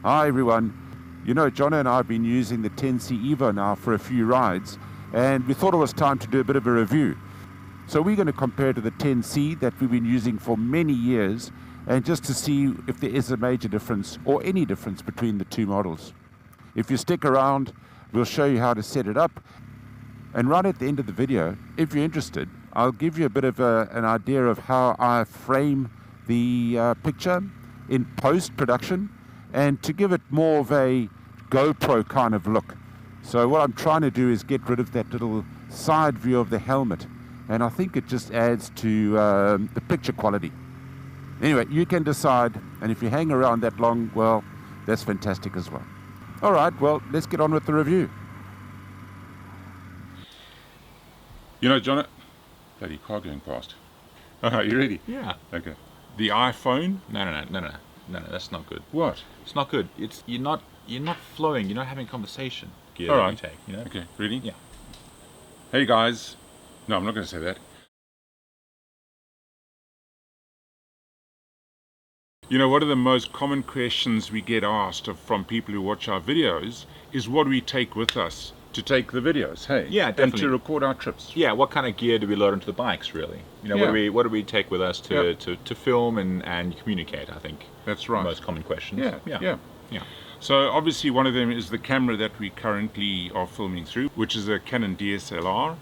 Hi everyone. You know, John and I have been using the 10C Evo now for a few rides, and we thought it was time to do a bit of a review. So we're going to compare to the 10C that we've been using for many years, and just to see if there is a major difference or any difference between the two models. If you stick around, we'll show you how to set it up. And right at the end of the video, if you're interested, I'll give you a bit of an idea of how I frame the picture in post-production, and to give it more of a GoPro kind of look. So what I'm trying to do is get rid of that little side view of the helmet, and I think it just adds to the picture quality. Anyway, you can decide, and if you hang around that long, well, that's fantastic as well. All right, well, let's get on with the review. You know, John, bloody car going past. Are you ready? Yeah. Okay. The iPhone? No, that's not good. What? It's not good. You're not flowing. You're not having a conversation. All right. You take, you know? Okay, ready? Yeah. Hey guys. No, I'm not going to say that. You know, one of the most common questions we get asked from people who watch our videos is what do we take with us to take the videos, hey? Yeah, And definitely. to record our trips. Yeah. What kind of gear do we load onto the bikes, really? You know, what do we take with us to film and communicate? I think That's right. the most common questions. Yeah. So obviously one of them is the camera that we currently are filming through, which is a Canon DSLR.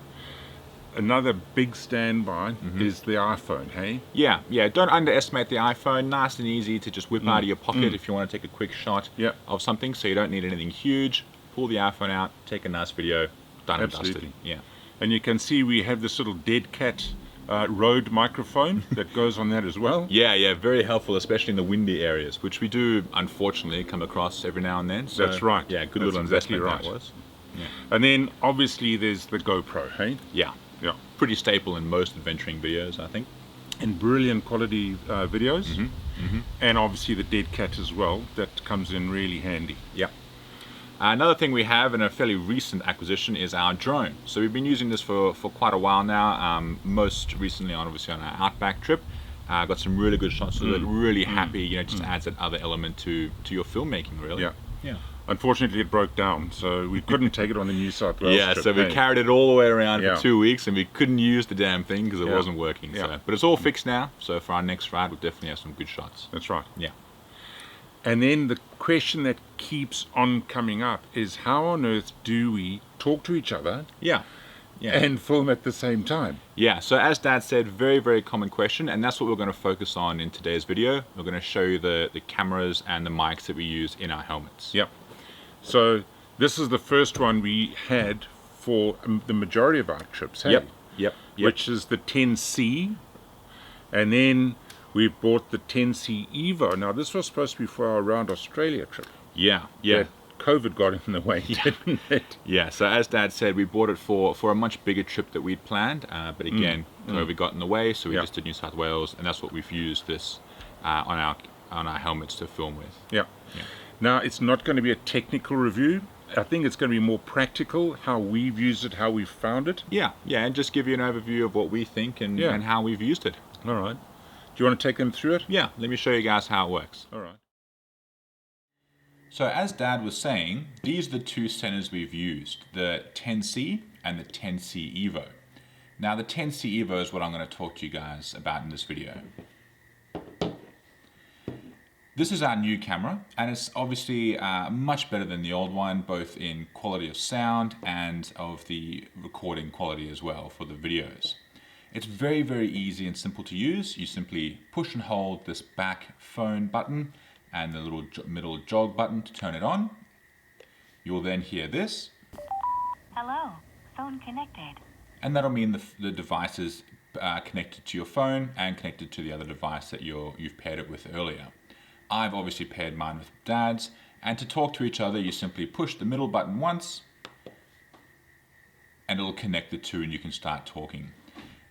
Another big standby is the iPhone, hey? Yeah. Don't underestimate the iPhone. Nice and easy to just whip out of your pocket if you want to take a quick shot of something. So you don't need anything huge. Pull the iPhone out, take a nice video, done and dusted. Yeah. And you can see we have this little dead cat Rode microphone that goes on that as well. Yeah, very helpful, especially in the windy areas, which we do unfortunately come across every now and then. So, That's right. Yeah, good That's little exactly investment right. that was. Yeah. And then obviously there's the GoPro, hey? Yeah. Pretty staple in most adventuring videos, I think. And brilliant quality videos. And obviously the dead cat as well, that comes in really handy. Yeah. Another thing we have, and a fairly recent acquisition, is our drone. So we've been using this for quite a while now, most recently obviously on our Outback trip. Got some really good shots with it, really happy, you know, just adds that other element to your filmmaking, really. Yeah. Unfortunately it broke down, so we couldn't take it on the New South Wales trip. So we carried it all the way around Yeah. for 2 weeks, and we couldn't use the damn thing because it Yeah. wasn't working. Yeah. So. But it's all fixed now, so for our next ride we'll definitely have some good shots. That's right. Yeah. And then the question that keeps on coming up is how on earth do we talk to each other Yeah. and film at the same time? Yeah, so as Dad said, very, very common question, and that's what we're going to focus on in today's video. We're going to show you the cameras and the mics that we use in our helmets. Yep. So this is the first one we had for the majority of our trips, hey? Yep. Which is the 10C, and then we bought the 10C Evo. Now this was supposed to be for our around Australia trip. Yeah. But COVID got in the way, didn't it? Yeah, so as Dad said, we bought it for a much bigger trip that we'd planned, but again, COVID got in the way, so we just did New South Wales, and that's what we've used this on our helmets to film with. Yeah. Now it's not going to be a technical review. I think it's going to be more practical, how we've used it, how we've found it. Yeah, and just give you an overview of what we think and how we've used it. All right. Do you want to take them through it? Yeah, let me show you guys how it works. All right. So as Dad was saying, these are the two Senas we've used, the 10C and the 10C Evo. Now the 10C Evo is what I'm going to talk to you guys about in this video. This is our new camera, and it's obviously much better than the old one, both in quality of sound and of the recording quality as well for the videos. It's very, very easy and simple to use. You simply push and hold this back phone button and the little middle jog button to turn it on. You will then hear this. Hello, phone connected. And that'll mean the device is connected to your phone and connected to the other device that you've paired it with earlier. I've obviously paired mine with Dad's, and to talk to each other you simply push the middle button once and it'll connect the two and you can start talking.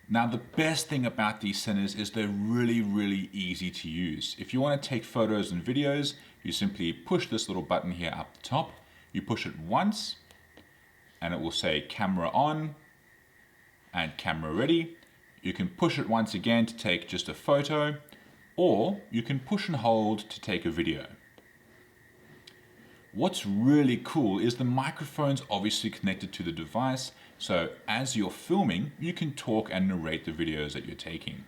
Now the best thing about these Senas is they're really, really easy to use. If you want to take photos and videos, you simply push this little button here up the top, you push it once and it will say camera on and camera ready. You can push it once again to take just a photo, or you can push and hold to take a video. What's really cool is the microphone's obviously connected to the device, so as you're filming, you can talk and narrate the videos that you're taking.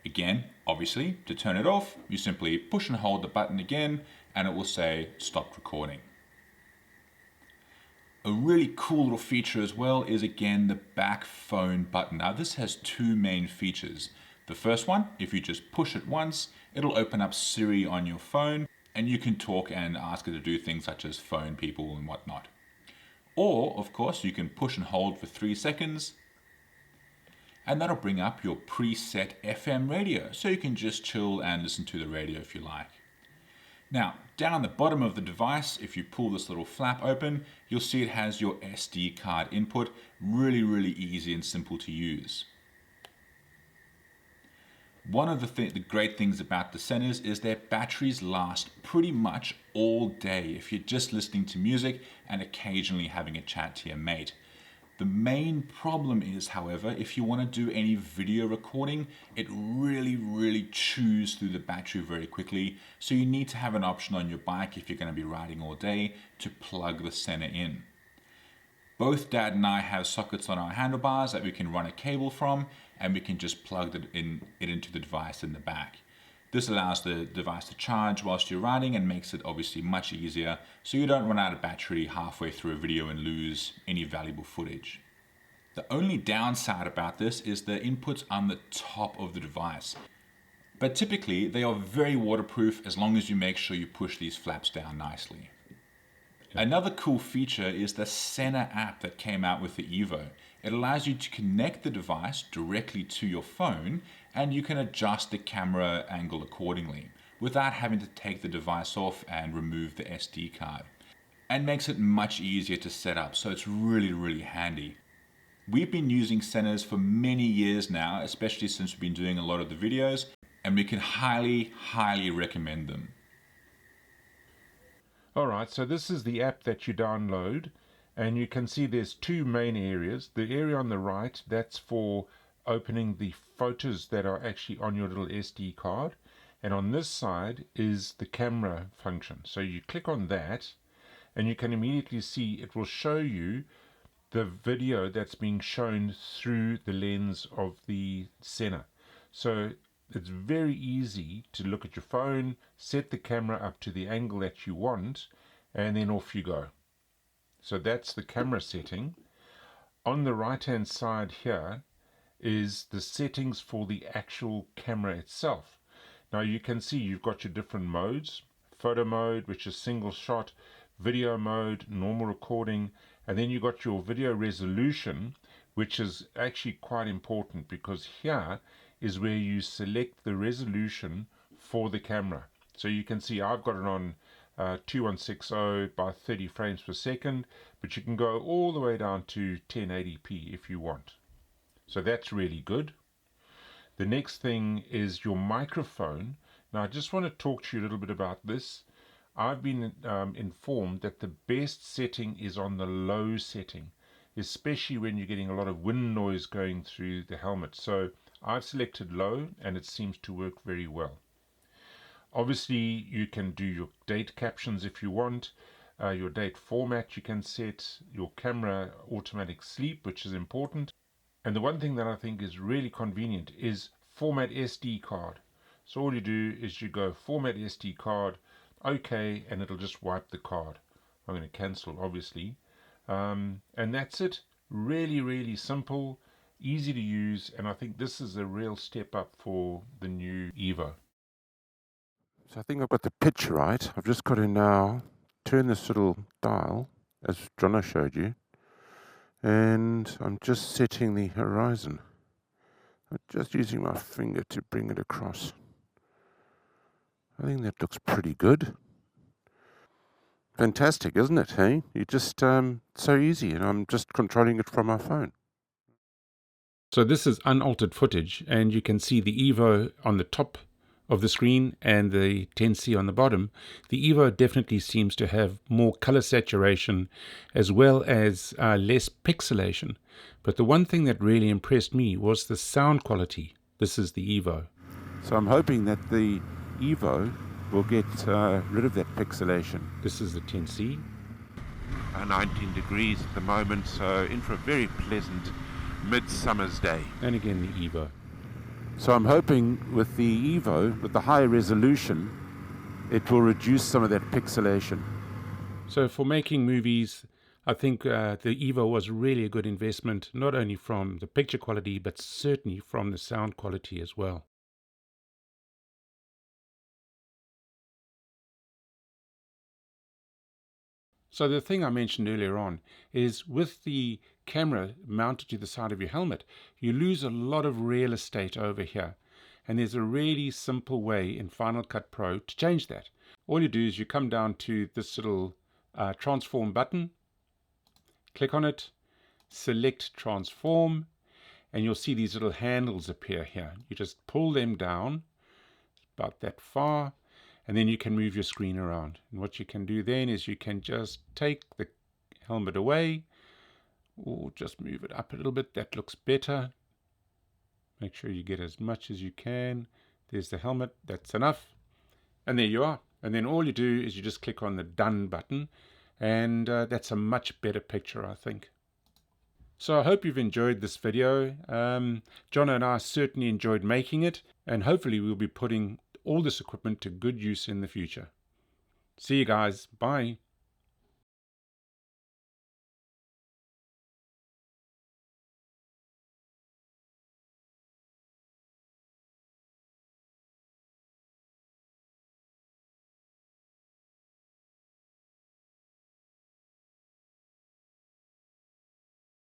Again, obviously, to turn it off, you simply push and hold the button again, and it will say stop recording. A really cool little feature as well is again the back phone button. Now this has two main features. The first one, if you just push it once, it'll open up Siri on your phone and you can talk and ask it to do things such as phone people and whatnot. Or, of course, you can push and hold for 3 seconds and that'll bring up your preset FM radio, so you can just chill and listen to the radio if you like. Now, down the bottom of the device, if you pull this little flap open, you'll see it has your SD card input. Really easy and simple to use. One of the great things about the Senas is their batteries last pretty much all day if you're just listening to music and occasionally having a chat to your mate. The main problem is, however, if you want to do any video recording, it really chews through the battery very quickly, so you need to have an option on your bike if you're going to be riding all day to plug the Sena in. Both Dad and I have sockets on our handlebars that we can run a cable from, and we can just plug it into the device in the back. This allows the device to charge whilst you're riding and makes it obviously much easier so you don't run out of battery halfway through a video and lose any valuable footage. The only downside about this is the inputs on the top of the device. But typically they are very waterproof as long as you make sure you push these flaps down nicely. Another cool feature is the Sena app that came out with the Evo. It allows you to connect the device directly to your phone and you can adjust the camera angle accordingly without having to take the device off and remove the SD card. And makes it much easier to set up, so it's really handy. We've been using Senas for many years now, especially since we've been doing a lot of the videos, and we can highly recommend them. Alright, so this is the app that you download, and you can see there's two main areas. The area on the right, that's for opening the photos that are actually on your little SD card, and on this side is the camera function. So you click on that and you can immediately see it will show you the video that's being shown through the lens of the Sena. So it's very easy to look at your phone, set the camera up to the angle that you want, and then off you go. So that's the camera setting. On the right hand side here is the settings for the actual camera itself. Now you can see you've got your different modes: photo mode, which is single shot; video mode, normal recording; and then you got your video resolution, which is actually quite important because here is where you select the resolution for the camera. So you can see I've got it on 2160 by 30 frames per second, but you can go all the way down to 1080p if you want. So that's really good. The next thing is your microphone. Now I just want to talk to you a little bit about this. I've been informed that the best setting is on the low setting, especially when you're getting a lot of wind noise going through the helmet. So I've selected low and it seems to work very well. Obviously you can do your date captions if you want, your date format you can set, your camera automatic sleep, which is important. And the one thing that I think is really convenient is format SD card. So all you do is you go format SD card, OK, and it'll just wipe the card. I'm going to cancel obviously, and that's it. Really simple, easy to use, and I think this is a real step up for the new Evo. So I think I've got the pitch right. I've just got to now turn this little dial, as Jono showed you, and I'm just setting the horizon. I'm just using my finger to bring it across. I think that looks pretty good. Fantastic, isn't it, hey? You just, so easy, and I'm just controlling it from my phone. So this is unaltered footage, and you can see the Evo on the top of the screen and the 10C on the bottom. The Evo definitely seems to have more color saturation as well as less pixelation. But the one thing that really impressed me was the sound quality. This is the Evo. So I'm hoping that the Evo will get rid of that pixelation. This is the 10C. 19 degrees at the moment, so in for a very pleasant midsummer's day. And again the Evo. So I'm hoping with the Evo, with the higher resolution, it will reduce some of that pixelation. So for making movies, I think the Evo was really a good investment, not only from the picture quality, but certainly from the sound quality as well. So the thing I mentioned earlier on is with the camera mounted to the side of your helmet, you lose a lot of real estate over here. And there's a really simple way in Final Cut Pro to change that. All you do is you come down to this little transform button, click on it, select transform, and you'll see these little handles appear here. You just pull them down about that far, and then you can move your screen around. And what you can do then is you can just take the helmet away, or just move it up a little bit. That looks better. Make sure you get as much as you can. There's the helmet. That's enough. And there you are. And then all you do is you just click on the done button, and that's a much better picture, I think. So I hope you've enjoyed this video. John and I certainly enjoyed making it, and hopefully we'll be putting all this equipment to good use in the future. See you guys. Bye.